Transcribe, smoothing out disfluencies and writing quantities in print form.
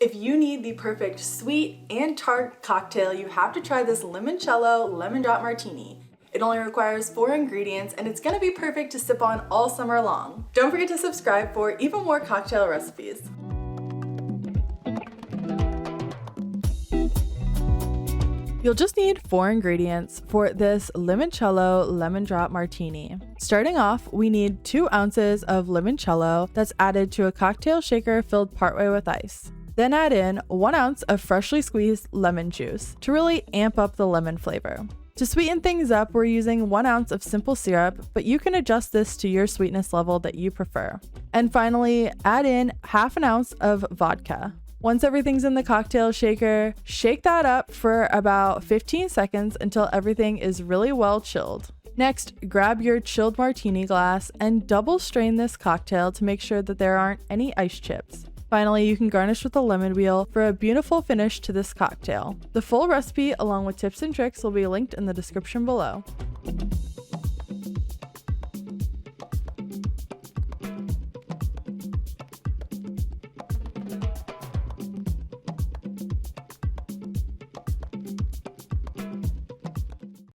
If you need the perfect sweet and tart cocktail, you have to try this Limoncello Lemon Drop Martini. It only requires 4 ingredients and it's gonna be perfect to sip on all summer long. Don't forget to subscribe for even more cocktail recipes. You'll just need 4 ingredients for this Limoncello Lemon Drop Martini. Starting off, we need 2 ounces of limoncello that's added to a cocktail shaker filled partway with ice. Then add in 1 ounce of freshly squeezed lemon juice to really amp up the lemon flavor. To sweeten things up, we're using 1 ounce of simple syrup, but you can adjust this to your sweetness level that you prefer. And finally, add in ½ ounce of vodka. Once everything's in the cocktail shaker, shake that up for about 15 seconds until everything is really well chilled. Next, grab your chilled martini glass and double strain this cocktail to make sure that there aren't any ice chips. Finally, you can garnish with a lemon wheel for a beautiful finish to this cocktail. The full recipe along with tips and tricks will be linked in the description below.